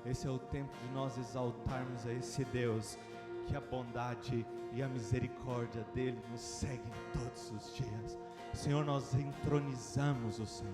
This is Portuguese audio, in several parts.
Esse é o tempo de nós exaltarmos a esse Deus, que a bondade e a misericórdia dele nos seguem todos os dias. Senhor, nós entronizamos o Senhor,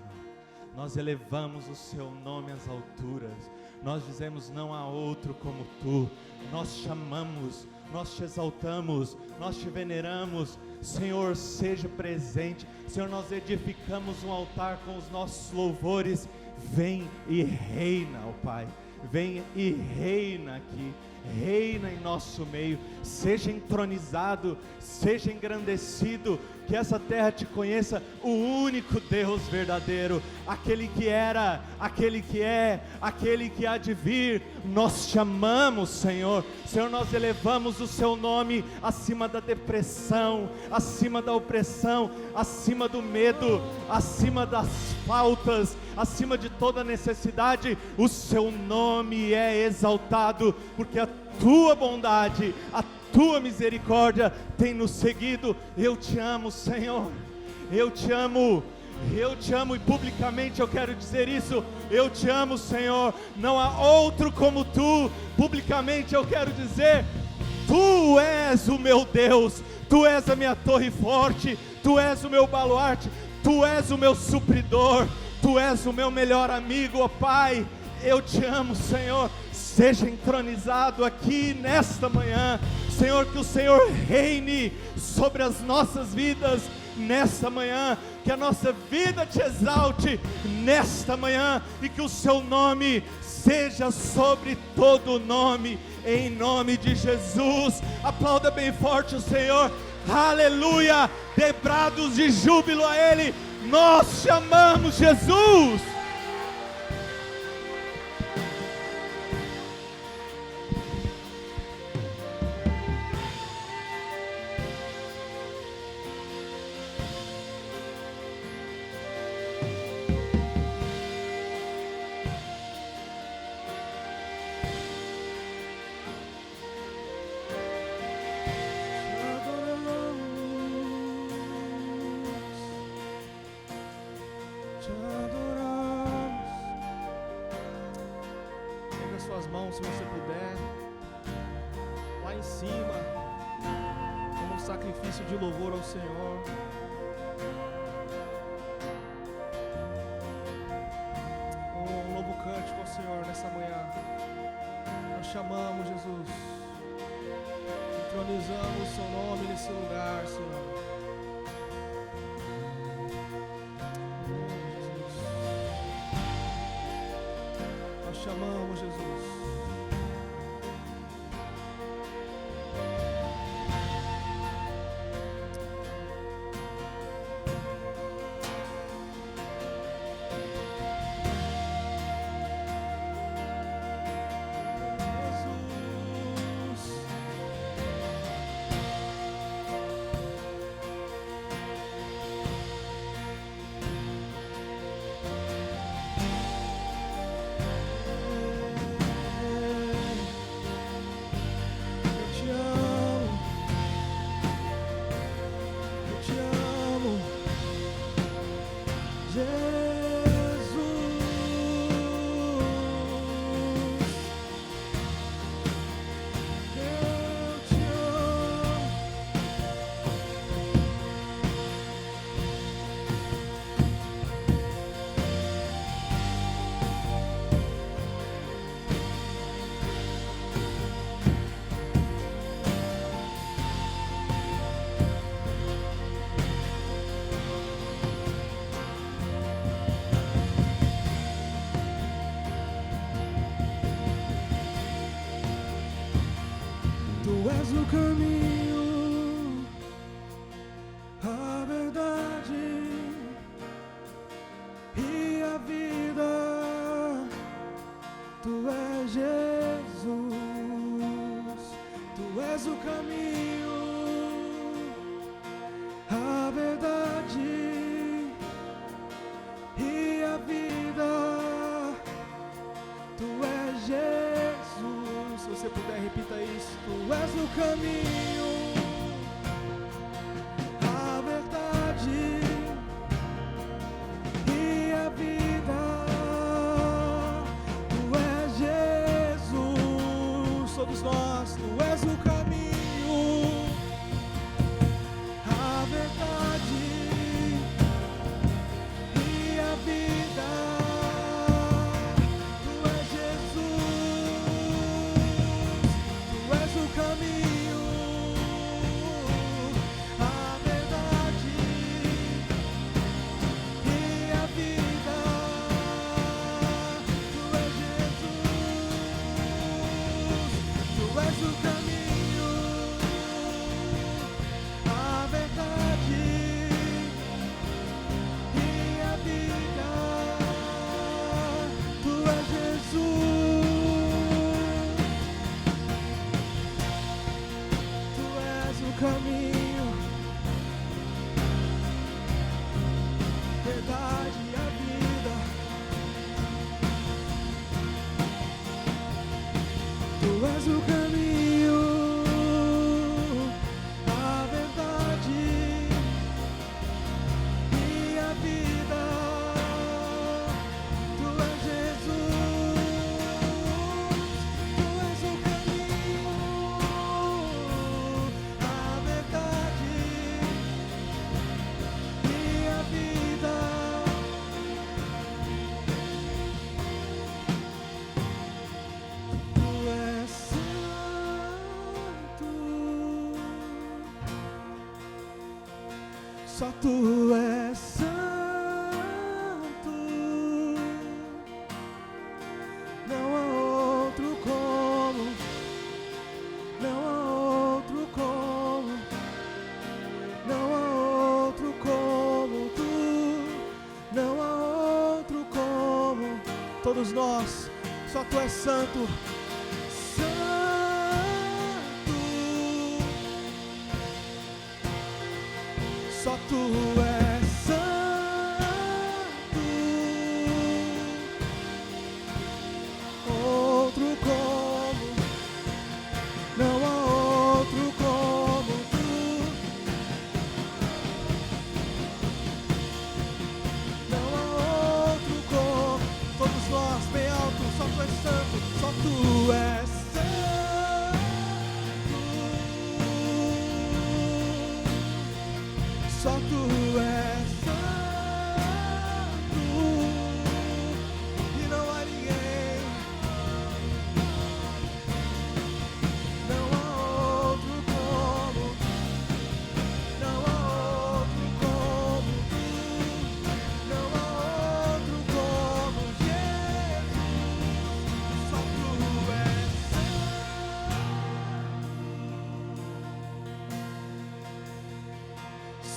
nós elevamos o seu nome às alturas, nós dizemos: não há outro como tu. Nós chamamos, nós te exaltamos, nós te veneramos. Senhor, seja presente. Senhor, nós edificamos um altar com os nossos louvores. Vem e reina, ó Pai, vem e reina aqui, reina em nosso meio, seja entronizado, seja engrandecido, que essa terra te conheça, o único Deus verdadeiro, aquele que era, aquele que é, aquele que há de vir. Nós te amamos, Senhor. Senhor, nós elevamos o seu nome acima da depressão, acima da opressão, acima do medo, acima das faltas, acima de toda necessidade. O seu nome é exaltado, porque a tua bondade, a tua misericórdia tem nos seguido. Eu te amo, Senhor, eu te amo, e publicamente eu quero dizer isso: eu te amo, Senhor, não há outro como tu. Publicamente eu quero dizer: tu és o meu Deus, tu és a minha torre forte, tu és o meu baluarte, tu és o meu supridor, tu és o meu melhor amigo, ó Pai. Eu te amo, Senhor. Seja entronizado aqui nesta manhã, Senhor, que o Senhor reine sobre as nossas vidas nesta manhã, que a nossa vida te exalte nesta manhã, e que o seu nome seja sobre todo nome, em nome de Jesus. Aplauda bem forte o Senhor, aleluia, dê brados de júbilo a Ele. Nós te amamos, Jesus. Suas mãos, se você puder, lá em cima, como um sacrifício de louvor ao Senhor. Um novo cântico ao Senhor nessa manhã. Nós chamamos, Jesus, entronizamos o seu nome nesse lugar, Senhor. Chamamos, Jesus. Tu és o caminho, a verdade e a vida. Tu és Jesus, Tu és o caminho, a verdade e a vida. Tu és Jesus. Se você puder, repita isso. Tu és o caminho, verdade e a vida. Tu és o caminho, a verdade e a vida. Tu és Jesus, tu és o caminho, a verdade e a vida. Tu és santo, só tu és santo. Não há outro como, não há outro como, não há outro como tu, não há outro como. Todos nós, só tu és santo, santo, só tu és santo. Outro como, não há outro como tu, não há outro como. Todos nós, bem alto, só tu és santo, só tu és santo, só tu és santo, e não há ninguém, não há outro como, não há outro como tu, não há outro como Jesus, só tu és santo,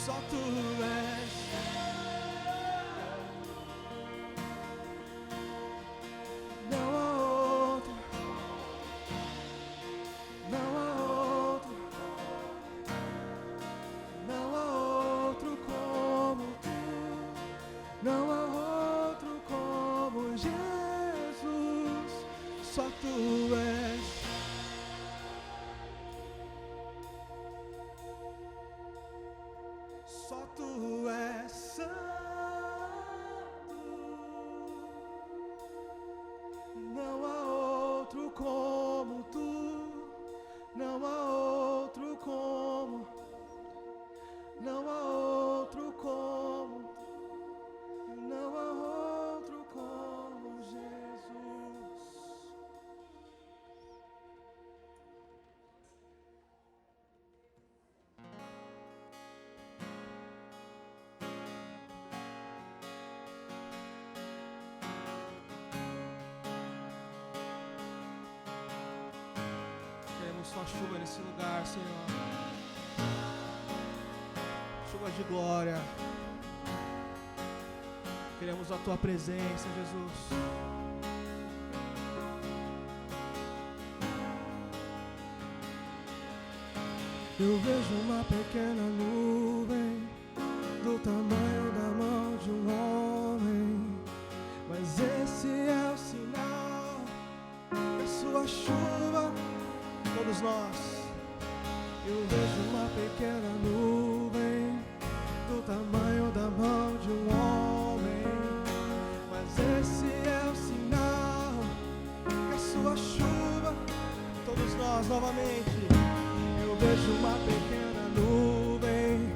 só tu és. Não há outro, não há outro, não há outro como tu, não há outro como Jesus, só tu és. Só tu és santo, não há outro como tu, não há outro como, não há outro como, não há outro como Jesus. Queremos sua chuva nesse lugar, Senhor. Chuva de glória. Queremos a tua presença, Jesus. Eu vejo uma pequena nuvem do tamanho da mão de um homem, mas esse é o sinal da sua chuva. Todos nós. Eu vejo uma pequena nuvem do tamanho da mão de um homem, mas esse é o sinal que a sua chuva. Todos nós novamente. Eu vejo uma pequena nuvem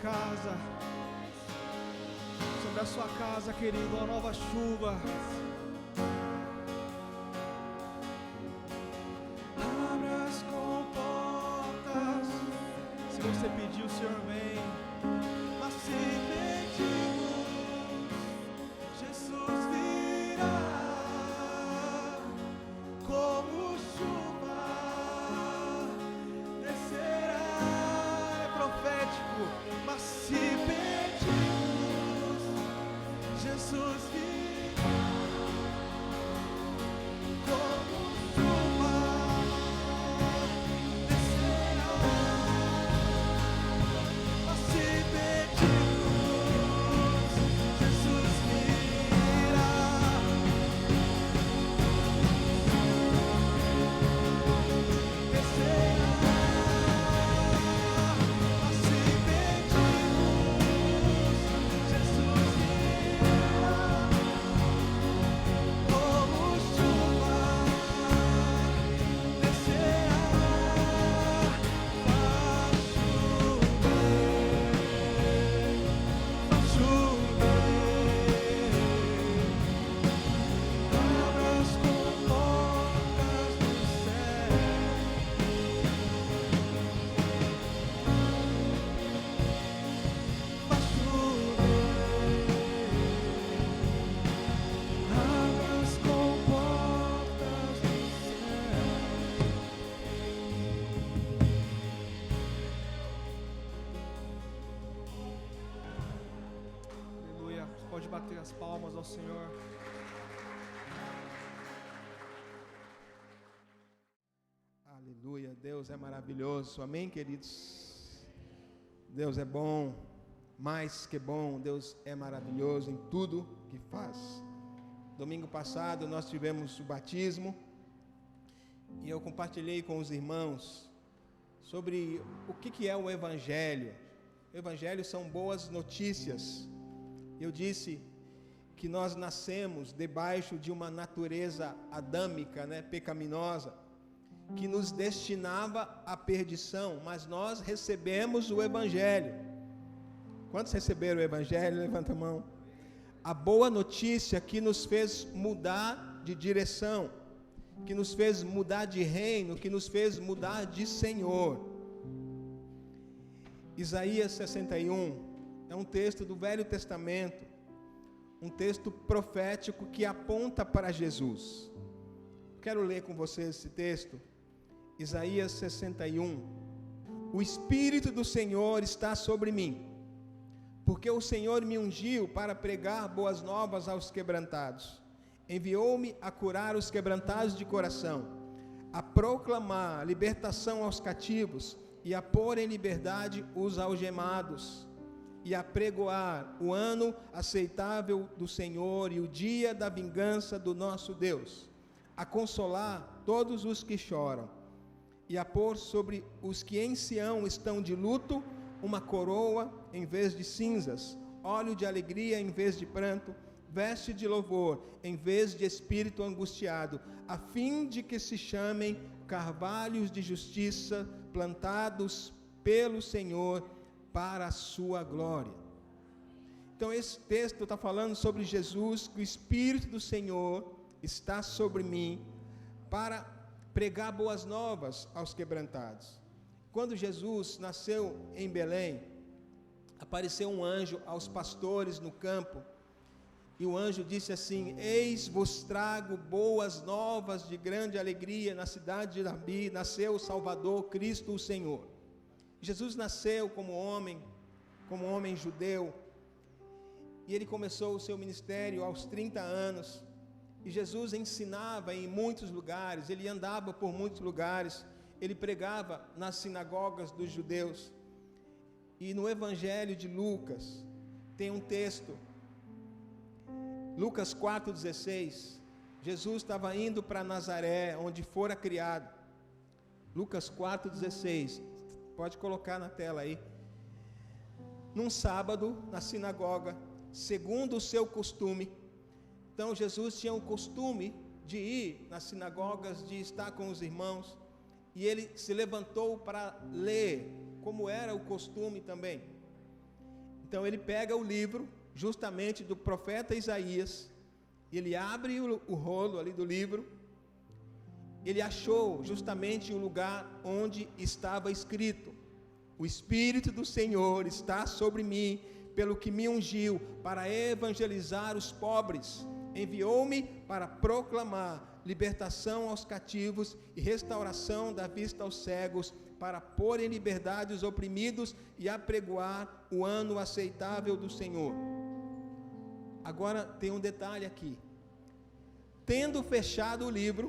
casa. Sobre a sua casa, querido, uma nova chuva. Abra as comportas. Se você pedir, o Senhor vem. Mas se pedirmos, Jesus virá como chuva, descerá. É profético. Mas se pedirmos, Jesus virá como chuva, descerá. Mas se pedirmos, Jesus virá. Descerá. Mas se pedirmos, Jesus virá como chuva, descerá. Faz chover, abra as comportas do céu. Faz chover, abra as comportas do céu. Aleluia. Você pode bater as palmas ao Senhor. Aleluia, Deus é maravilhoso, amém, queridos? Deus é bom, mais que bom, Deus é maravilhoso em tudo que faz. Domingo passado nós tivemos o batismo e eu compartilhei com os irmãos sobre o que é o Evangelho. O Evangelho são boas notícias. Eu disse que nós nascemos debaixo de uma natureza adâmica, pecaminosa, que nos destinava à perdição, mas nós recebemos o Evangelho. Quantos receberam o Evangelho? Levanta a mão. A boa notícia que nos fez mudar de direção, que nos fez mudar de reino, que nos fez mudar de Senhor. Isaías 61 é um texto do Velho Testamento, um texto profético que aponta para Jesus. Quero ler com vocês esse texto. Isaías 61. O Espírito do Senhor está sobre mim, porque o Senhor me ungiu para pregar boas novas aos quebrantados. Enviou-me a curar os quebrantados de coração, a proclamar libertação aos cativos e a pôr em liberdade os algemados, e a pregoar o ano aceitável do Senhor e o dia da vingança do nosso Deus, a consolar todos os que choram, e a pôr sobre os que em Sião estão de luto uma coroa em vez de cinzas, óleo de alegria em vez de pranto, veste de louvor em vez de espírito angustiado, a fim de que se chamem carvalhos de justiça, plantados pelo Senhor para a sua glória. Então esse texto está falando sobre Jesus, que o Espírito do Senhor está sobre mim para pregar boas novas aos quebrantados. Quando Jesus nasceu em Belém, apareceu um anjo aos pastores no campo, e o anjo disse assim: eis vos trago boas novas de grande alegria, na cidade de Davi nasceu o Salvador, Cristo o Senhor. Jesus nasceu como homem judeu, e ele começou o seu ministério aos 30 anos, e Jesus ensinava em muitos lugares, ele andava por muitos lugares, ele pregava nas sinagogas dos judeus. E no Evangelho de Lucas, tem um texto, Lucas 4,16, Jesus estava indo para Nazaré, onde fora criado. Lucas 4,16, pode colocar na tela aí. Num sábado, na sinagoga, segundo o seu costume. Então Jesus tinha o costume de ir nas sinagogas, de estar com os irmãos, e ele se levantou para ler, como era o costume também. Então ele pega o livro, justamente do profeta Isaías, ele abre o rolo ali do livro, ele achou justamente o lugar onde estava escrito: o Espírito do Senhor está sobre mim, pelo que me ungiu para evangelizar os pobres, enviou-me para proclamar libertação aos cativos e restauração da vista aos cegos, para pôr em liberdade os oprimidos e apregoar o ano aceitável do Senhor. Agora tem um detalhe aqui: tendo fechado o livro,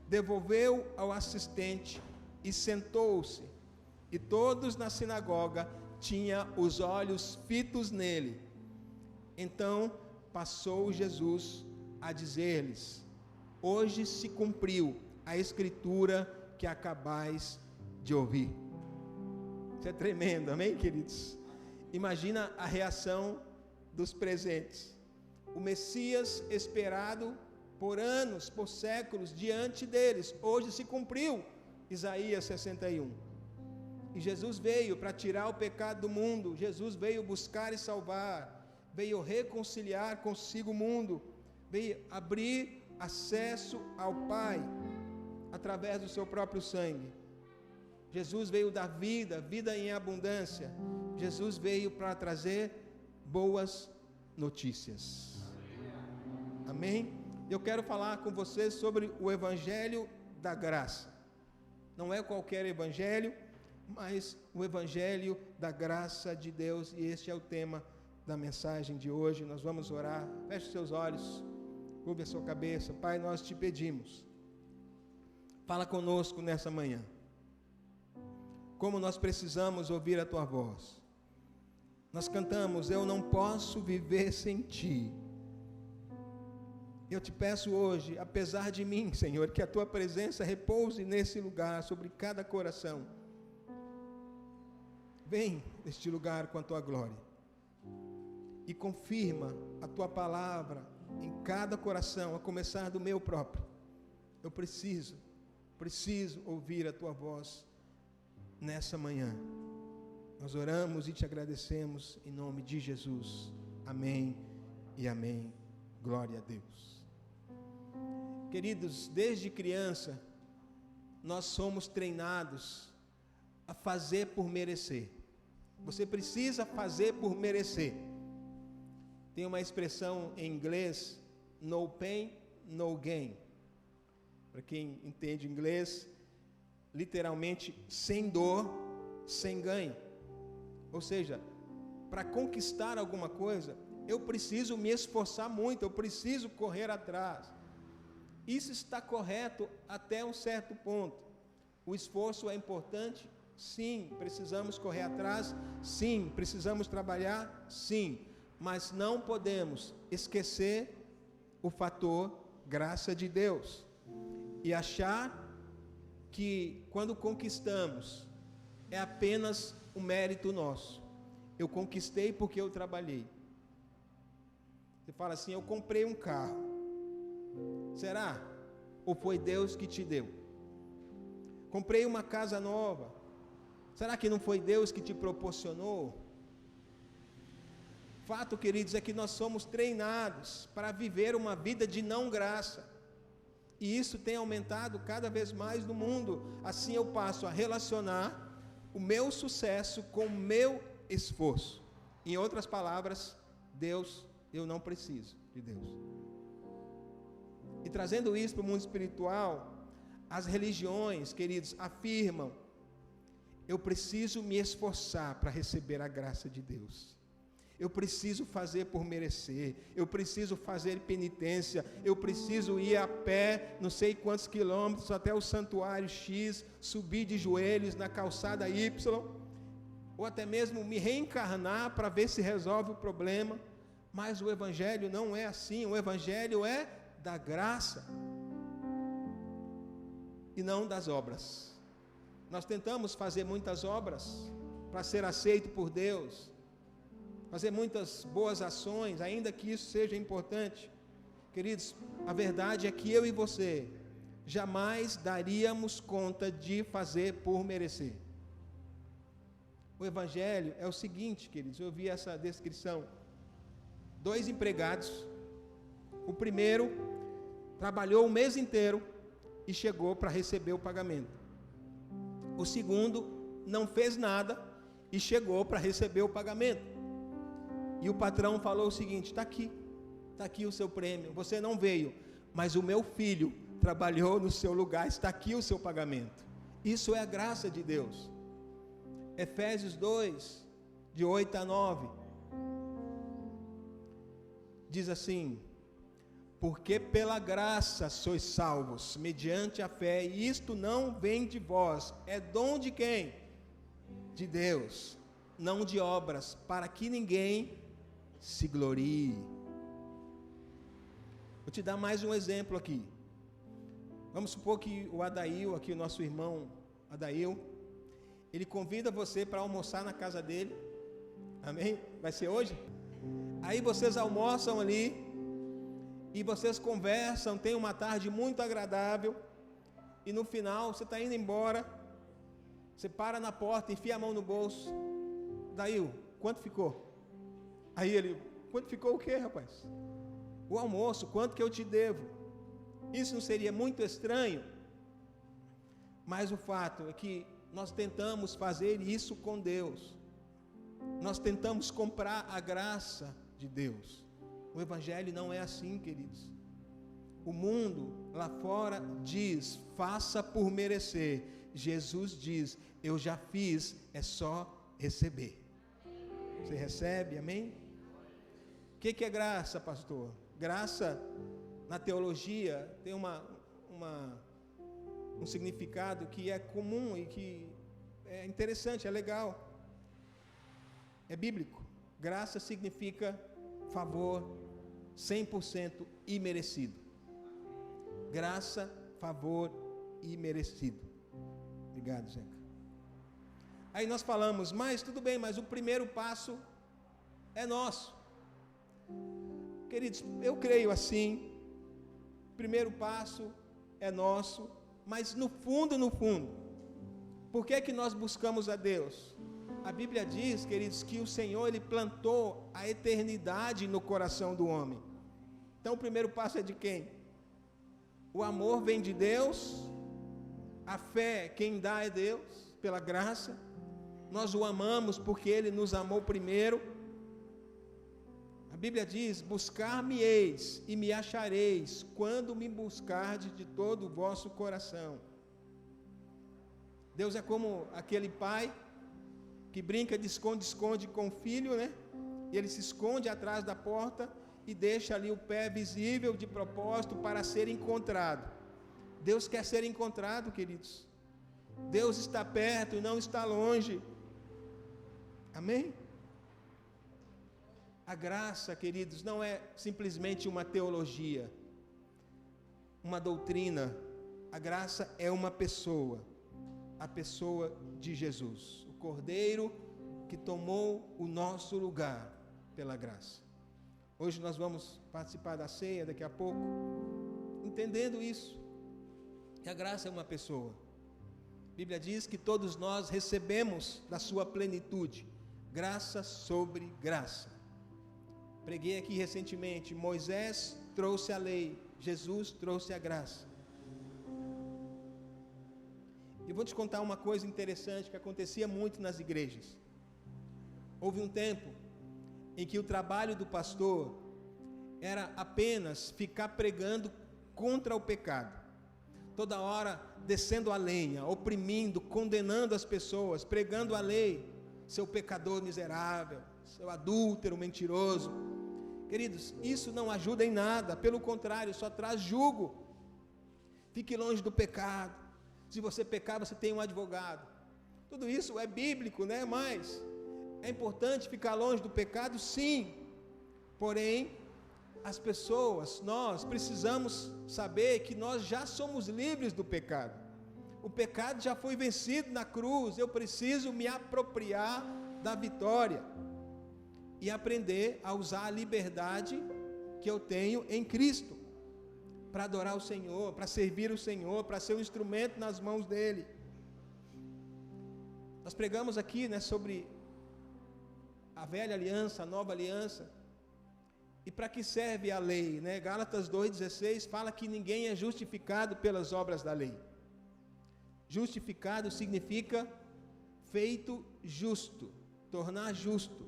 devolveu ao assistente e sentou-se, e todos na sinagoga tinham os olhos fitos nele. Então passou Jesus a dizer-lhes: hoje se cumpriu a escritura que acabais de ouvir. Isso é tremendo, amém, queridos? Imagina a reação dos presentes. O Messias esperado por anos, por séculos, diante deles, hoje se cumpriu Isaías 61. E Jesus veio para tirar o pecado do mundo, Jesus veio buscar e salvar, veio reconciliar consigo o mundo, veio abrir acesso ao Pai, através do seu próprio sangue. Jesus veio dar vida, vida em abundância. Jesus veio para trazer boas notícias. Amém? Eu quero falar com vocês sobre o Evangelho da Graça. Não é qualquer Evangelho, mas o Evangelho da Graça de Deus, e este é o tema da mensagem de hoje. Nós vamos orar. Feche seus olhos, curve a sua cabeça. Pai, nós te pedimos, fala conosco nessa manhã. Como nós precisamos ouvir a tua voz. Nós cantamos: eu não posso viver sem ti. Eu te peço hoje, apesar de mim, Senhor, que a tua presença repouse nesse lugar, sobre cada coração. Vem neste lugar com a tua glória e confirma a tua palavra em cada coração, a começar do meu próprio. Eu preciso ouvir a tua voz nessa manhã. Nós oramos e te agradecemos em nome de Jesus. Amém e amém. Glória a Deus. Queridos, desde criança, nós somos treinados a fazer por merecer. Você precisa fazer por merecer. Tem uma expressão em inglês: no pain, no gain. Para quem entende inglês, literalmente, sem dor, sem ganho. Ou seja, para conquistar alguma coisa, eu preciso me esforçar muito, eu preciso correr atrás. Isso está correto até um certo ponto. O esforço é importante? Sim. Precisamos correr atrás? Sim. Precisamos trabalhar? Sim. Mas não podemos esquecer o fator graça de Deus e achar que quando conquistamos é apenas um mérito nosso. Eu conquistei porque eu trabalhei. Você fala assim: eu comprei um carro. Será? Ou foi Deus que te deu? Comprei uma casa nova. Será que não foi Deus que te proporcionou? Fato, queridos, é que nós somos treinados para viver uma vida de não graça. E isso tem aumentado cada vez mais no mundo. Assim eu passo a relacionar o meu sucesso com o meu esforço. Em outras palavras, eu não preciso de Deus. E trazendo isso para o mundo espiritual, as religiões, queridos, afirmam: eu preciso me esforçar para receber a graça de Deus. Eu preciso fazer por merecer, eu preciso fazer penitência, eu preciso ir a pé, não sei quantos quilômetros, até o santuário X, subir de joelhos na calçada Y, ou até mesmo me reencarnar para ver se resolve o problema. Mas o Evangelho não é assim. O Evangelho é da graça e não das obras. Nós tentamos fazer muitas obras para ser aceito por Deus, fazer muitas boas ações, ainda que isso seja importante. Queridos, a verdade é que eu e você jamais daríamos conta de fazer por merecer. o evangelho é o seguinte, queridos, eu vi essa descrição. 2 empregados, o primeiro trabalhou o mês inteiro e chegou para receber o pagamento. O segundo não fez nada e chegou para receber o pagamento. E o patrão falou o seguinte: está aqui o seu prêmio, você não veio, mas o meu filho trabalhou no seu lugar, está aqui o seu pagamento. Isso é a graça de Deus. Efésios 2, de 8 a 9, diz assim: porque pela graça sois salvos, mediante a fé, e isto não vem de vós, é dom de quem? De Deus, não de obras, para que ninguém se glorie. Vou te dar mais um exemplo aqui. Vamos supor que o Adail, aqui o nosso irmão Adail, ele convida você para almoçar na casa dele, amém? Vai ser hoje? Aí vocês almoçam ali, e vocês conversam, tem uma tarde muito agradável, e no final você está indo embora, você para na porta, enfia a mão no bolso: Adail, quanto ficou? Aí ele: quanto ficou o quê, rapaz? O almoço, quanto que eu te devo? Isso não seria muito estranho? Mas o fato é que nós tentamos fazer isso com Deus. Nós tentamos comprar a graça de Deus. O evangelho não é assim, queridos. O mundo lá fora diz: faça por merecer. Jesus diz: eu já fiz, é só receber. Você recebe, amém? O que é graça, pastor? Graça, na teologia, tem um significado que é comum e que é interessante, é legal, é bíblico. Graça significa favor 100% imerecido. Graça, favor imerecido. Obrigado, Zeca. Aí nós falamos: mas tudo bem, mas o primeiro passo é nosso. Queridos, eu creio assim, o primeiro passo é nosso, mas no fundo, por que nós buscamos a Deus? A Bíblia diz, queridos, que o Senhor, Ele plantou a eternidade no coração do homem. Então o primeiro passo é de quem? O amor vem de Deus, a fé quem dá é Deus, pela graça. Nós o amamos porque Ele nos amou primeiro. A Bíblia diz: buscar-me-eis e me achareis, quando me buscardes de todo o vosso coração. Deus é como aquele pai que brinca de esconde-esconde com o filho, né? E ele se esconde atrás da porta e deixa ali o pé visível de propósito para ser encontrado. Deus quer ser encontrado, queridos. Deus está perto e não está longe. Amém? A graça, queridos, não é simplesmente uma teologia, uma doutrina. A graça é uma pessoa, a pessoa de Jesus, o Cordeiro que tomou o nosso lugar pela graça. Hoje nós vamos participar da ceia daqui a pouco, entendendo isso, que a graça é uma pessoa. A Bíblia diz que todos nós recebemos da sua plenitude, graça sobre graça. Preguei aqui recentemente: Moisés trouxe a lei, Jesus trouxe a graça. E vou te contar uma coisa interessante que acontecia muito nas igrejas. Houve um tempo em que o trabalho do pastor era apenas ficar pregando contra o pecado, toda hora descendo a lenha, oprimindo, condenando as pessoas, pregando a lei: seu pecador miserável, seu adúltero mentiroso. Queridos, isso não ajuda em nada, pelo contrário, só traz jugo. Fique longe do pecado. Se você pecar, você tem um advogado. Tudo isso é bíblico, né? Mas é importante ficar longe do pecado, sim. Porém, as pessoas, nós precisamos saber que nós já somos livres do pecado. O pecado já foi vencido na cruz. Eu preciso me apropriar da vitória e aprender a usar a liberdade que eu tenho em Cristo para adorar o Senhor, para servir o Senhor, para ser um instrumento nas mãos dEle. Nós pregamos aqui, né, sobre a velha aliança, a nova aliança. E para que serve a lei, né? Gálatas 2,16 fala que ninguém é justificado pelas obras da lei. Justificado significa feito justo, tornar justo.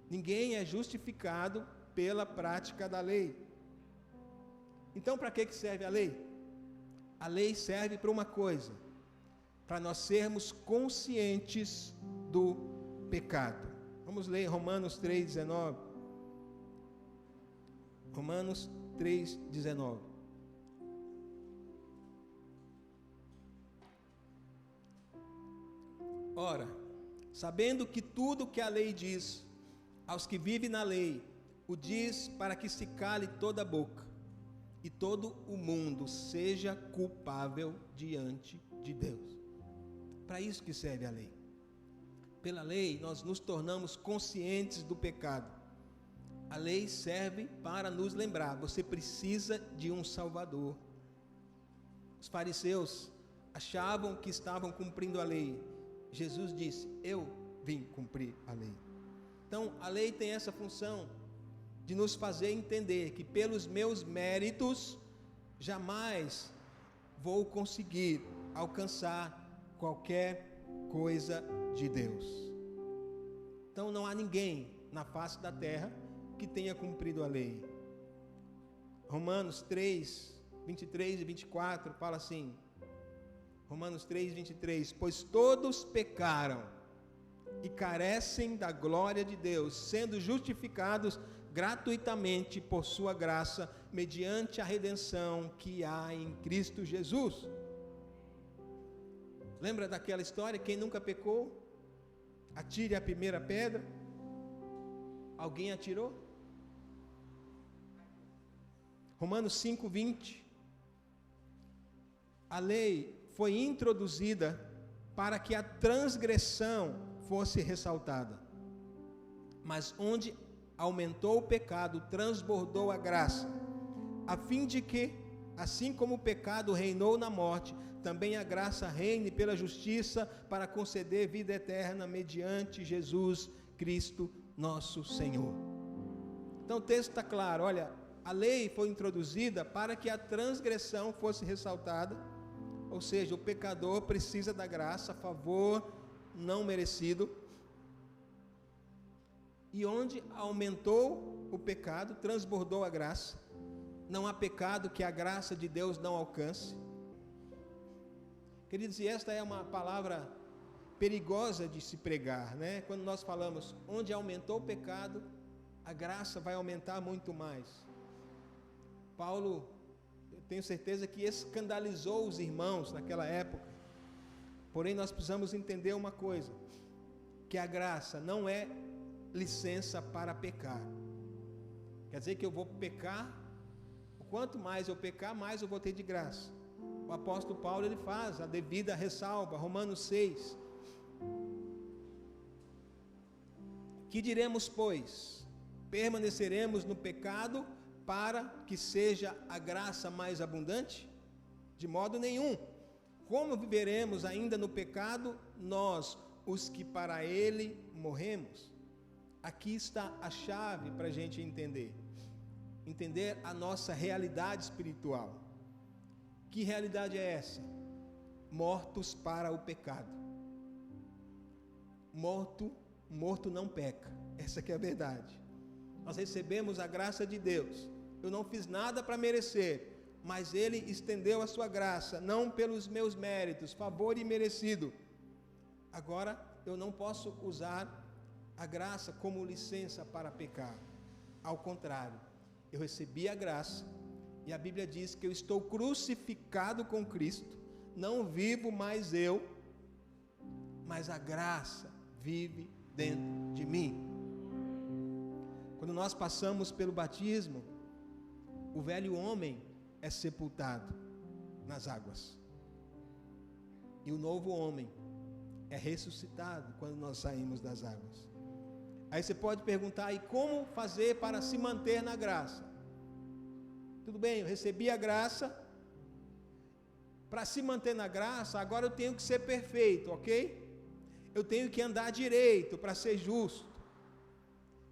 Ninguém é justificado pela prática da lei. Então, para que serve a lei? A lei serve para uma coisa: para nós sermos conscientes do pecado. Vamos ler Romanos 3,19. Romanos 3,19. Ora, sabendo que tudo que a lei diz aos que vivem na lei, o diz para que se cale toda a boca e todo o mundo seja culpável diante de Deus. Para isso que serve a lei. Pela lei nós nos tornamos conscientes do pecado. A lei serve para nos lembrar: você precisa de um Salvador. Os fariseus achavam que estavam cumprindo a lei. Jesus disse: eu vim cumprir a lei. Então a lei tem essa função de nos fazer entender que pelos meus méritos jamais vou conseguir alcançar qualquer coisa de Deus. Então não há ninguém na face da terra que tenha cumprido a lei. Romanos 3, 23 e 24 fala assim, Romanos 3, 23, pois todos pecaram e carecem da glória de Deus, sendo justificados gratuitamente por sua graça, mediante a redenção que há em Cristo Jesus. Lembra daquela história? Quem nunca pecou, atire a primeira pedra. Alguém atirou? Romanos 5, 20. A lei foi introduzida para que a transgressão fosse ressaltada. Mas onde aumentou o pecado, transbordou a graça, a fim de que, assim como o pecado reinou na morte, também a graça reine pela justiça para conceder vida eterna mediante Jesus Cristo nosso Senhor. Então o texto está claro, olha, a lei foi introduzida para que a transgressão fosse ressaltada, ou seja, o pecador precisa da graça, favor não merecido. E onde aumentou o pecado, transbordou a graça. Não há pecado que a graça de Deus não alcance. Queridos, e esta é uma palavra perigosa de se pregar, né? Quando nós falamos, onde aumentou o pecado, a graça vai aumentar muito mais. Paulo, eu tenho certeza que escandalizou os irmãos naquela época. Porém, nós precisamos entender uma coisa, que a graça não é licença para pecar. Quer dizer que eu vou pecar, quanto mais eu pecar, mais eu vou ter de graça. O apóstolo Paulo, ele faz a devida ressalva, Romanos 6. Que diremos, pois? Permaneceremos no pecado para que seja a graça mais abundante? De modo nenhum. Como viveremos ainda no pecado, nós, os que para ele morremos? Aqui está a chave para a gente entender a nossa realidade espiritual. Que realidade é essa? Mortos para o pecado. Morto não peca. Essa que é a verdade. Nós recebemos a graça de Deus. Eu não fiz nada para merecer, mas Ele estendeu a sua graça, não pelos meus méritos, favor imerecido. Agora, eu não posso usar a graça como licença para pecar. Ao contrário, eu recebi a graça, e a Bíblia diz que eu estou crucificado com Cristo, não vivo mais eu, mas a graça vive dentro de mim. Quando nós passamos pelo batismo, o velho homem é sepultado nas águas, e o novo homem é ressuscitado quando nós saímos das águas. Aí você pode perguntar, e como fazer para se manter na graça? Tudo bem, eu recebi a graça, para se manter na graça, agora eu tenho que ser perfeito, ok? eu tenho que andar direito para ser justo.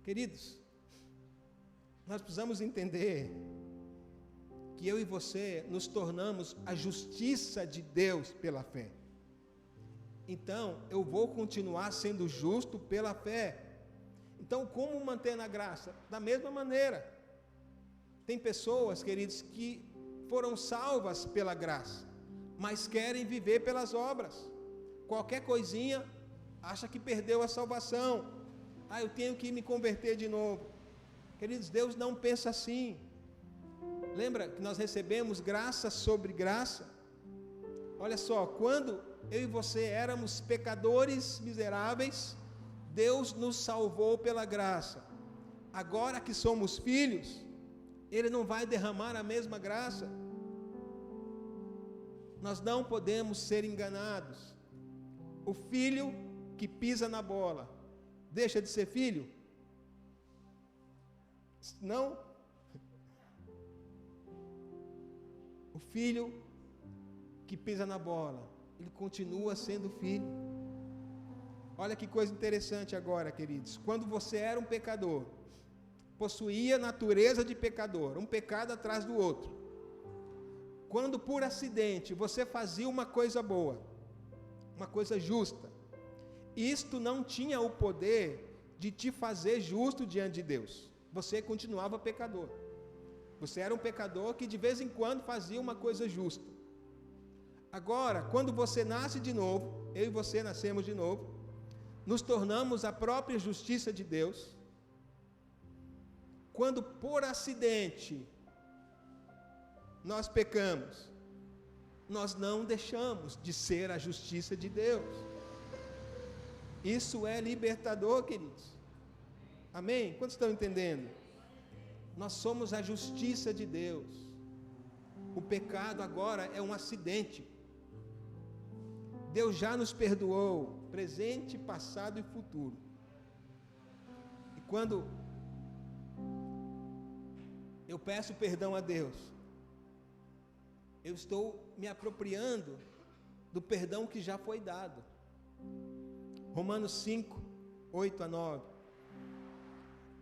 Queridos, nós precisamos entender que eu e você nos tornamos a justiça de Deus pela fé. Então, eu vou continuar sendo justo pela fé. Então, como manter na graça? Da mesma maneira. Tem pessoas, queridos, que foram salvas pela graça, mas querem viver pelas obras. Qualquer coisinha, acha que perdeu a salvação. Eu tenho que me converter de novo. Queridos, Deus não pensa assim. Lembra que nós recebemos graça sobre graça? Olha só, quando eu e você éramos pecadores miseráveis, Deus nos salvou pela graça. Agora que somos filhos, Ele não vai derramar a mesma graça. Nós não podemos ser enganados. O filho que pisa na bola, deixa de ser filho? Não. O filho que pisa na bola, ele continua sendo filho. Olha que coisa interessante agora, queridos. Quando você era um pecador, possuía natureza de pecador, um pecado atrás do outro. Quando por acidente você fazia uma coisa boa, uma coisa justa, isto não tinha o poder de te fazer justo diante de Deus. Você continuava pecador. Você era um pecador que de vez em quando fazia uma coisa justa. Agora, quando você nasce de novo, eu e você nascemos de novo, nos tornamos a própria justiça de Deus. Quando por acidente nós pecamos, nós não deixamos de ser a justiça de Deus. Isso é libertador, queridos. Amém? Quantos estão entendendo? Nós somos a justiça de Deus. O pecado agora é um acidente. Deus já nos perdoou, presente, passado e futuro. E quando eu peço perdão a Deus, eu estou me apropriando do perdão que já foi dado. Romanos 5, 8 a 9.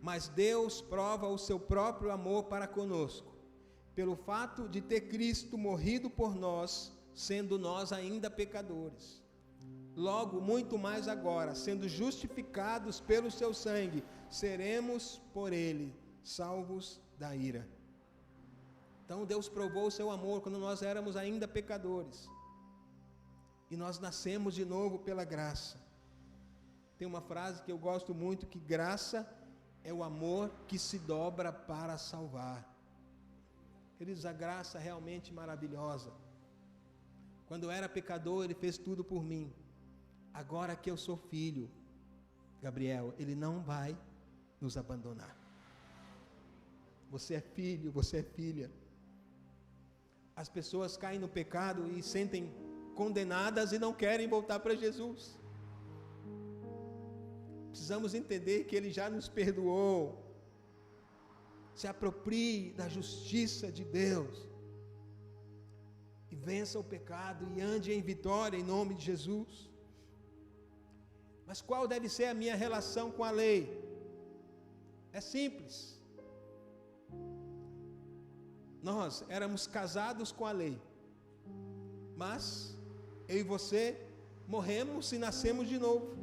Mas Deus prova o seu próprio amor para conosco, pelo fato de ter Cristo morrido por nós, sendo nós ainda pecadores. Logo, muito mais agora, sendo justificados pelo seu sangue, seremos por ele salvos da ira. Então Deus provou o seu amor quando nós éramos ainda pecadores. E nós nascemos de novo pela graça. Tem uma frase que eu gosto muito, que graça é o amor que se dobra para salvar. Queridos, a graça é realmente maravilhosa. Quando eu era pecador, Ele fez tudo por mim. Agora que eu sou filho, Gabriel, Ele não vai nos abandonar. Você é filho, você é filha. As pessoas caem no pecado e sentem condenadas e não querem voltar para Jesus. Precisamos entender que Ele já nos perdoou. Se aproprie da justiça de Deus. E vença o pecado e ande em vitória em nome de Jesus. Mas qual deve ser a minha relação com a lei? É simples. Nós éramos casados com a lei. Mas eu e você morremos e nascemos de novo.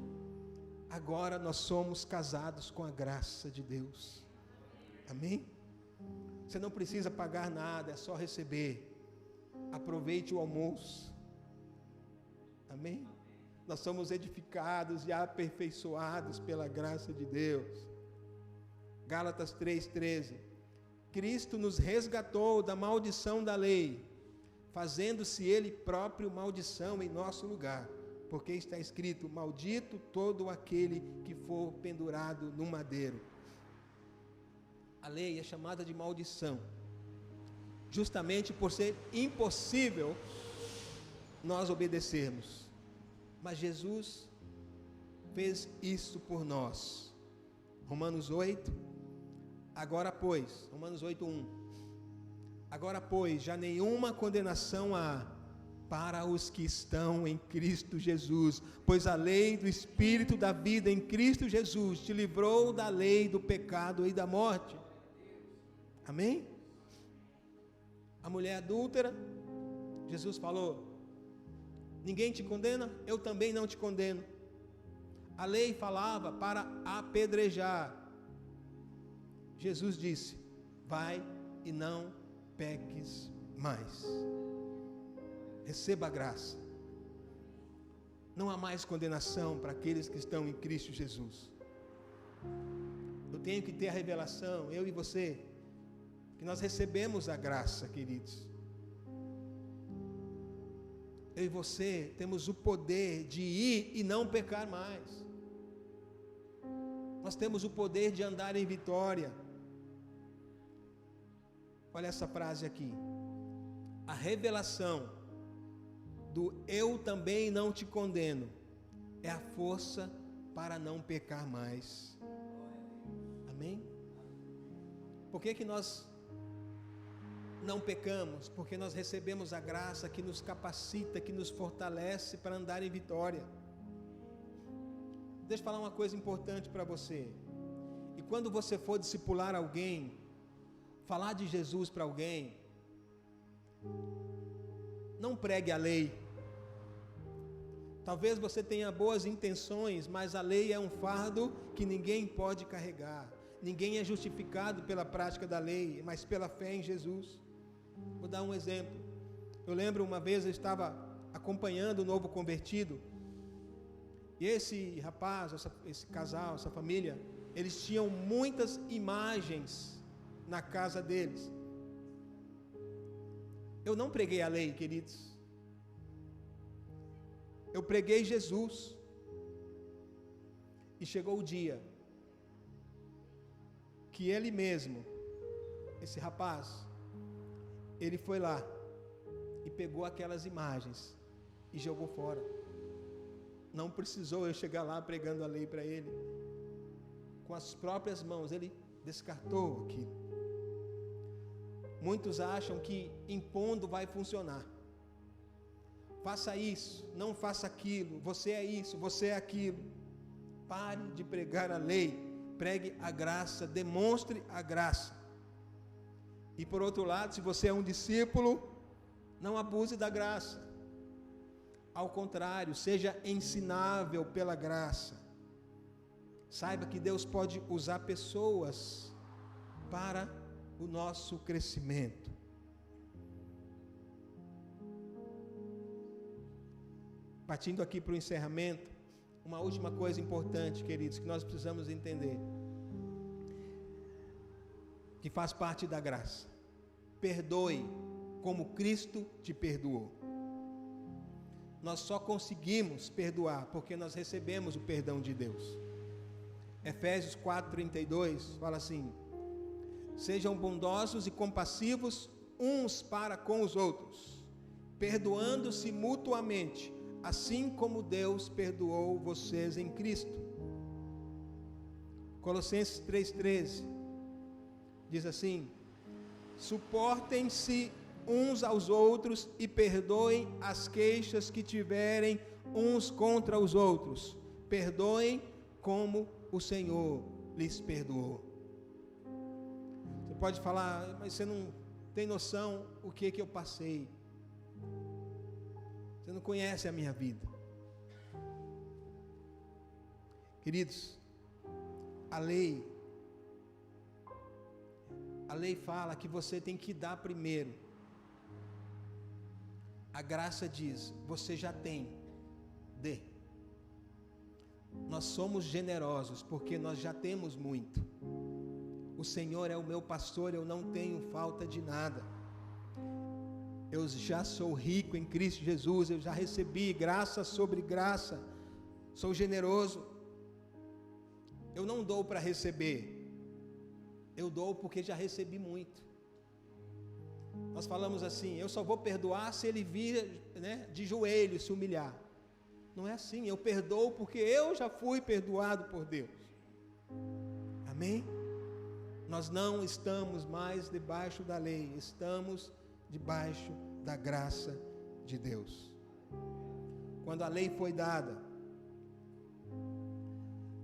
Agora nós somos casados com a graça de Deus. Amém? Você não precisa pagar nada, é só receber. Aproveite o almoço. Amém? Nós somos edificados e aperfeiçoados pela graça de Deus. Gálatas 3:13. Cristo nos resgatou da maldição da lei, fazendo-se Ele próprio maldição em nosso lugar. Porque está escrito, maldito todo aquele que for pendurado no madeiro. A lei é chamada de maldição, justamente por ser impossível nós obedecermos. Mas Jesus fez isso por nós. Romanos 8, agora pois, Romanos 8:1. Agora pois, já nenhuma condenação há para os que estão em Cristo Jesus, pois a lei do Espírito da vida em Cristo Jesus te livrou da lei do pecado e da morte. Amém? A mulher adúltera, Jesus falou: ninguém te condena, eu também não te condeno. A lei falava para apedrejar. Jesus disse: vai e não peques mais. Receba a graça. Não há mais condenação para aqueles que estão em Cristo Jesus. Eu tenho que ter a revelação, eu e você, que nós recebemos a graça, queridos. Eu e você temos o poder de ir e não pecar mais. Nós temos o poder de andar em vitória. Olha essa frase aqui. A revelação do eu também não te condeno é a força para não pecar mais. Amém? Por que nós não pecamos? Porque nós recebemos a graça que nos capacita, que nos fortalece para andar em vitória. Deixa eu falar uma coisa importante para você. E quando você for discipular alguém, falar de Jesus para alguém, não pregue a lei. Talvez você tenha boas intenções, mas a lei é um fardo que ninguém pode carregar. Ninguém é justificado pela prática da lei, mas pela fé em Jesus. Vou dar um exemplo. Eu lembro uma vez eu estava acompanhando o novo convertido, e esse rapaz, esse casal, essa família, eles tinham muitas imagens na casa deles. Eu não preguei a lei, queridos. Eu preguei Jesus. E chegou o dia que ele mesmo, esse rapaz, ele foi lá e pegou aquelas imagens e jogou fora. Não precisou eu chegar lá pregando a lei para ele. Com as próprias mãos ele descartou aquilo. Muitos acham que impondo vai funcionar. Faça isso, não faça aquilo, você é isso, você é aquilo. Pare de pregar a lei, pregue a graça, demonstre a graça. E por outro lado, se você é um discípulo, não abuse da graça. Ao contrário, seja ensinável pela graça. Saiba que Deus pode usar pessoas para o nosso crescimento. Partindo aqui para o encerramento, uma última coisa importante, queridos, que nós precisamos entender, que faz parte da graça. Perdoe como Cristo te perdoou. Nós só conseguimos perdoar porque nós recebemos o perdão de Deus. Efésios 4:32 fala assim: sejam bondosos e compassivos uns para com os outros, perdoando-se mutuamente, assim como Deus perdoou vocês em Cristo. Colossenses 3:13 diz assim: suportem-se uns aos outros e perdoem as queixas que tiverem uns contra os outros. Perdoem como o Senhor lhes perdoou. Você pode falar, mas você não tem noção o que eu passei. Você não conhece a minha vida. Queridos, a lei fala que você tem que dar primeiro. A graça diz, você já tem, dê. Nós somos generosos porque nós já temos muito. O Senhor é o meu pastor, eu não tenho falta de nada. Eu já sou rico em Cristo Jesus, eu já recebi graça sobre graça. Sou generoso. Eu não dou para receber, eu dou porque já recebi muito. Nós falamos assim, eu só vou perdoar se ele vir, de joelhos se humilhar. Não é assim, eu perdoo porque eu já fui perdoado por Deus. Amém? Nós não estamos mais debaixo da lei, estamos debaixo da graça de Deus. Quando a lei foi dada,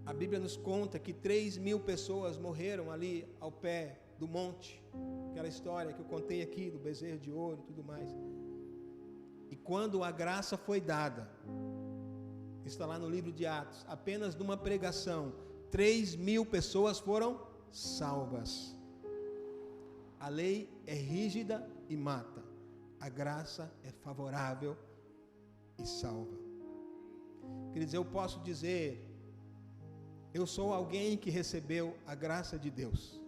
a Bíblia nos conta que 3.000 pessoas morreram ali ao pé do monte. Aquela história que eu contei aqui do bezerro de ouro e tudo mais. E quando a graça foi dada, está lá no livro de Atos, apenas numa pregação, 3.000 pessoas foram salvas. A lei é rígida e mata. A graça é favorável e salva. Queridos, eu posso dizer, eu sou alguém que recebeu a graça de Deus.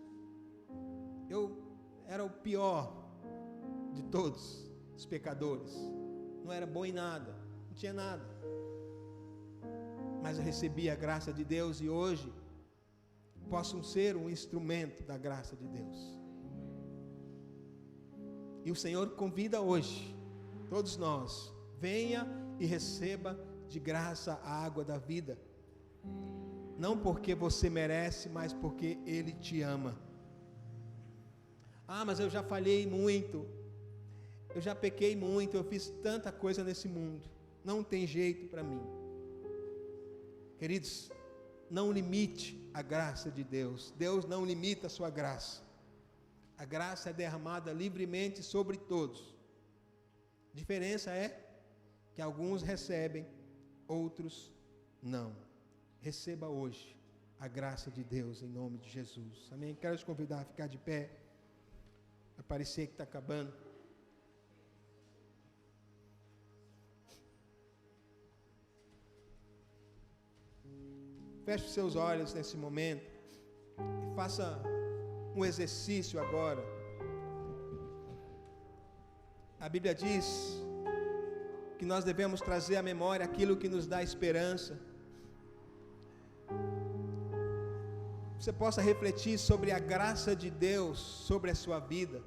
Eu era o pior de todos os pecadores. Não era bom em nada, não tinha nada. Mas eu recebi a graça de Deus e hoje posso ser um instrumento da graça de Deus. E o Senhor convida hoje, todos nós, venha e receba de graça a água da vida. Não porque você merece, mas porque Ele te ama. Ah, mas eu já falhei muito, eu já pequei muito, eu fiz tanta coisa nesse mundo, não tem jeito para mim. Queridos, não limite a graça de Deus. Deus não limita a sua graça. A graça é derramada livremente sobre todos. A diferença é que alguns recebem, outros não. Receba hoje a graça de Deus em nome de Jesus. Amém? Quero te convidar a ficar de pé. Vai parecer que está acabando. Feche os seus olhos nesse momento e faça um exercício agora. A Bíblia diz que nós devemos trazer à memória aquilo que nos dá esperança. Você possa refletir sobre a graça de Deus sobre a sua vida.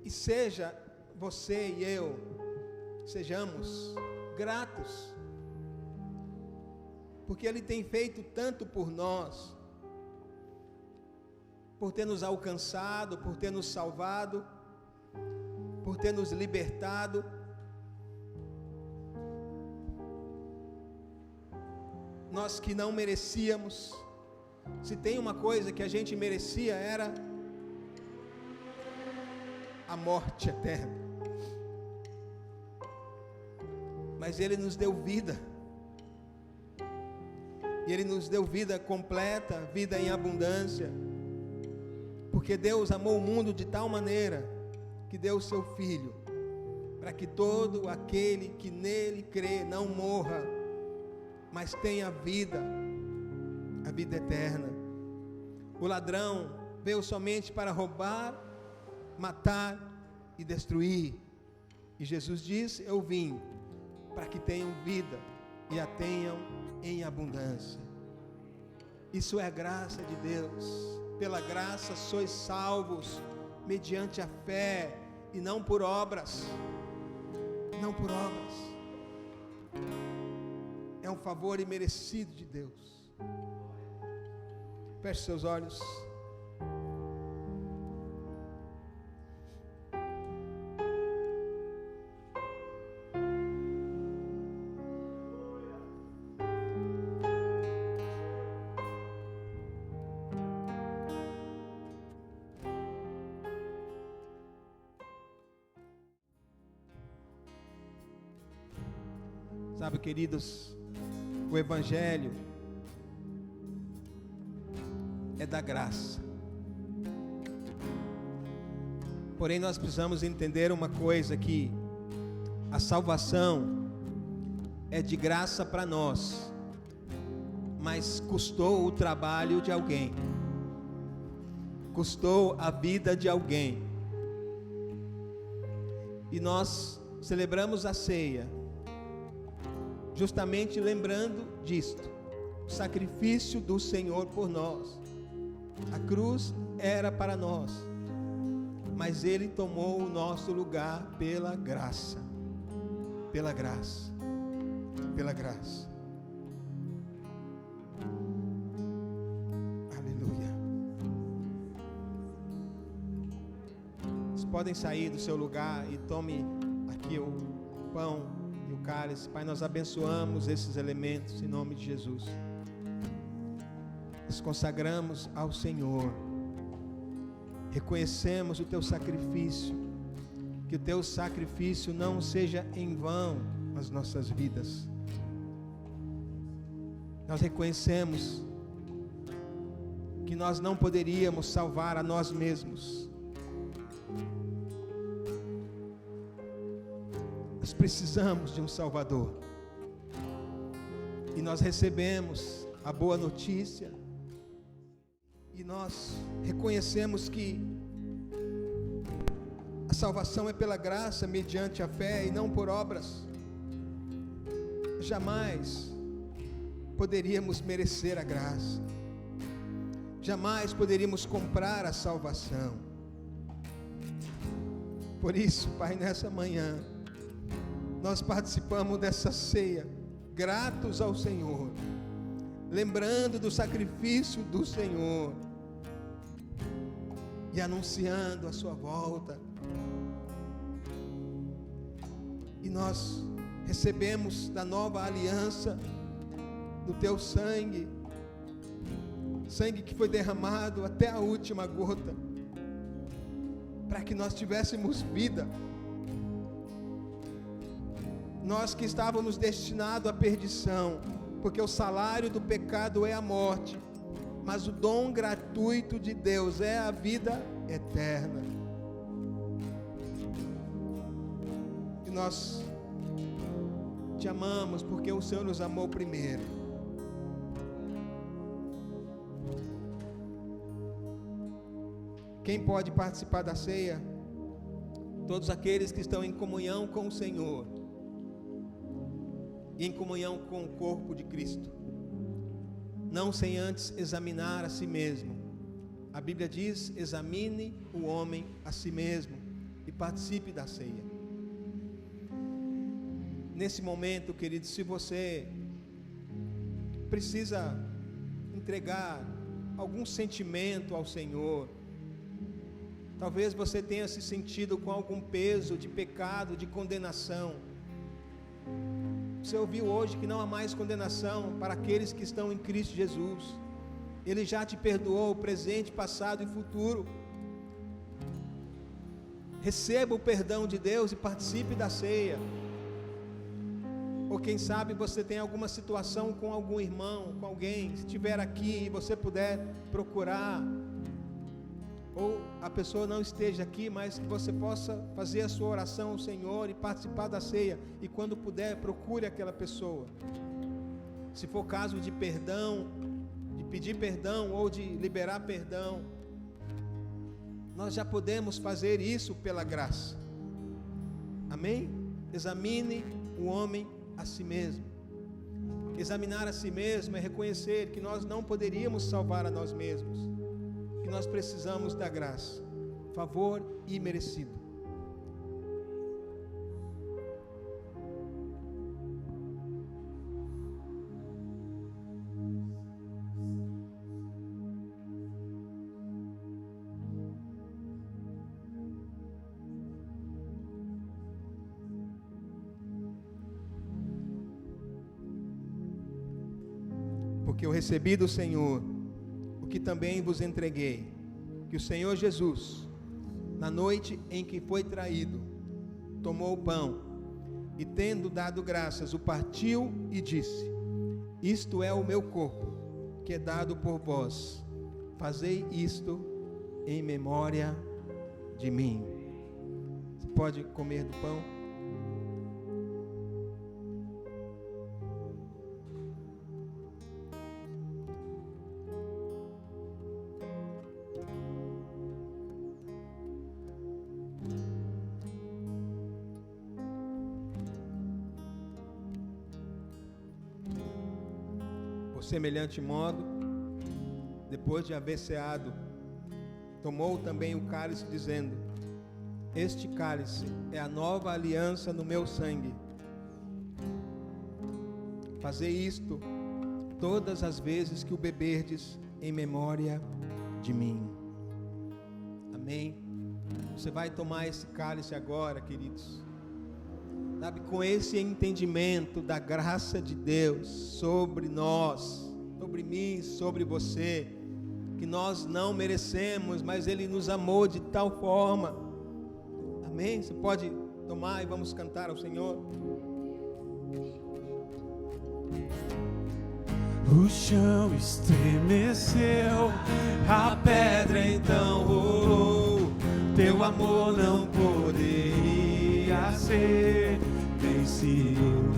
E seja você e eu, sejamos gratos, porque Ele tem feito tanto por nós, por ter nos alcançado, por ter nos salvado, por ter nos libertado. Nós que não merecíamos, se tem uma coisa que a gente merecia era a morte eterna. Mas Ele nos deu vida. E Ele nos deu vida completa, vida em abundância. Porque Deus amou o mundo de tal maneira que deu o seu Filho, para que todo aquele que nele crê não morra, mas tenha vida, a vida eterna. O ladrão veio somente para roubar, matar e destruir. E Jesus disse: eu vim para que tenham vida e a tenham em abundância. Isso é a graça de Deus. Pela graça sois salvos, mediante a fé, e não por obras. Não por obras. É um favor imerecido de Deus. Feche seus olhos. Sabe, queridos, o Evangelho é da graça. Porém, nós precisamos entender uma coisa, que a salvação é de graça para nós, mas custou o trabalho de alguém, custou a vida de alguém. E nós celebramos a ceia justamente lembrando disto, o sacrifício do Senhor por nós. A cruz era para nós, mas Ele tomou o nosso lugar pela graça, pela graça, pela graça. Aleluia. podem sair do seu lugar e tome aqui o pão e o cálice. Pai, nós abençoamos esses elementos em nome de Jesus. Nos consagramos ao Senhor. Reconhecemos o teu sacrifício. Que o teu sacrifício não seja em vão nas nossas vidas. Nós reconhecemos que nós não poderíamos salvar a nós mesmos. Nós precisamos de um Salvador. E nós recebemos a boa notícia. E nós reconhecemos que a salvação é pela graça, mediante a fé e não por obras. Jamais poderíamos merecer a graça. Jamais poderíamos comprar a salvação. Por isso, Pai, nessa manhã, nós participamos dessa ceia, gratos ao Senhor, lembrando do sacrifício do Senhor e anunciando a sua volta. E nós recebemos da nova aliança, do teu sangue, sangue que foi derramado até a última gota, para que nós tivéssemos vida. Nós que estávamos destinados à perdição, porque o salário do pecado é a morte, mas o dom gratuito de Deus é a vida eterna. E nós te amamos porque o Senhor nos amou primeiro. Quem pode participar da ceia? Todos aqueles que estão em comunhão com o Senhor e em comunhão com o corpo de Cristo, não sem antes examinar a si mesmo. A Bíblia diz: examine o homem a si mesmo e participe da ceia. Nesse momento, querido, se você precisa entregar algum sentimento ao Senhor, talvez você tenha se sentido com algum peso de pecado, de condenação. Você ouviu hoje que não há mais condenação para aqueles que estão em Cristo Jesus. Ele já te perdoou, presente, passado e futuro. Receba o perdão de Deus e participe da ceia. Ou quem sabe você tem alguma situação com algum irmão, com alguém, se estiver aqui e você puder procurar, ou a pessoa não esteja aqui, mas que você possa fazer a sua oração ao Senhor e participar da ceia, e quando puder, procure aquela pessoa. Se for caso de perdão, de pedir perdão ou de liberar perdão, nós já podemos fazer isso pela graça. Amém? Examine o homem a si mesmo. Examinar a si mesmo é reconhecer que nós não poderíamos salvar a nós mesmos, que nós precisamos da graça, favor imerecido. Porque eu recebi do Senhor o que também vos entreguei, que o Senhor Jesus, na noite em que foi traído, tomou o pão e, tendo dado graças, o partiu e disse: isto é o meu corpo, que é dado por vós, fazei isto em memória de mim. Você pode comer do pão? Semelhante modo, depois de haver ceado, tomou também o cálice, dizendo: este cálice é a nova aliança no meu sangue. Fazei isto todas as vezes que o beberdes, em memória de mim. Amém. Você vai tomar esse cálice agora, queridos. Sabe, com esse entendimento da graça de Deus sobre nós, sobre mim, sobre você, que nós não merecemos, mas Ele nos amou de tal forma. Amém? Você pode tomar e vamos cantar ao Senhor. O chão estremeceu, a pedra então rolou. Teu amor não poderia ser vencido.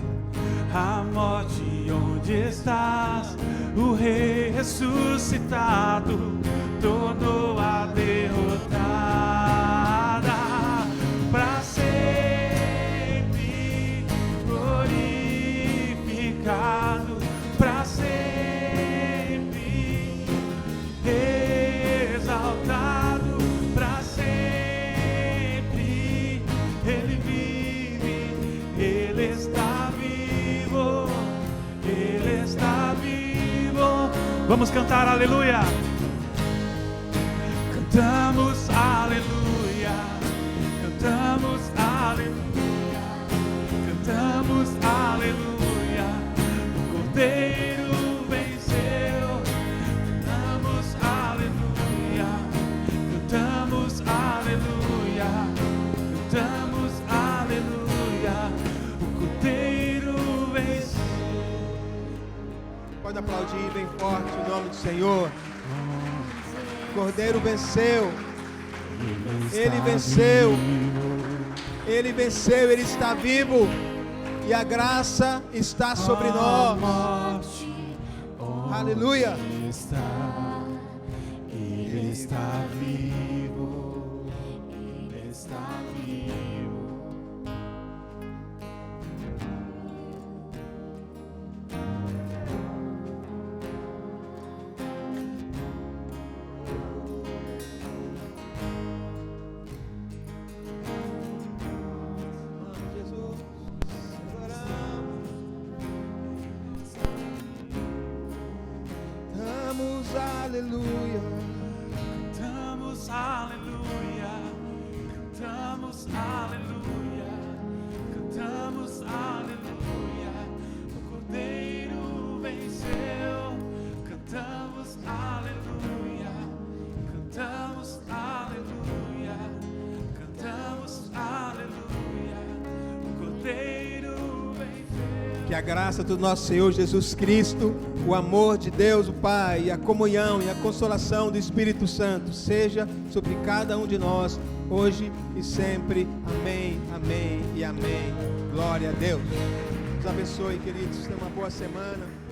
A morte, onde estás? O Rei ressuscitado tornou a derrotada. Para sempre glorificado, para sempre exaltado, para sempre Ele vive, Ele está vivo, Ele está vivo. Vamos cantar aleluia. Cantamos aleluia, cantamos aleluia, cantamos aleluia. O Cordeiro venceu. Cantamos aleluia, cantamos aleluia, cantamos aleluia. O Cordeiro venceu. Pode aplaudir bem forte o nome do Senhor. O Cordeiro venceu. Ele venceu. Ele venceu, Ele está vivo. E a graça está sobre nós. Aleluia. Ele está vivo. Ele está vivo. Aleluia. Cantamos aleluia, cantamos aleluia, cantamos aleluia. O Cordeiro venceu. Cantamos aleluia, cantamos aleluia, cantamos aleluia. O Cordeiro venceu. Que a graça do nosso Senhor Jesus Cristo, o amor de Deus, o Pai, e a comunhão e a consolação do Espírito Santo seja sobre cada um de nós, hoje e sempre. Amém, amém e amém. Glória a Deus. Deus abençoe, queridos. Tenham uma boa semana.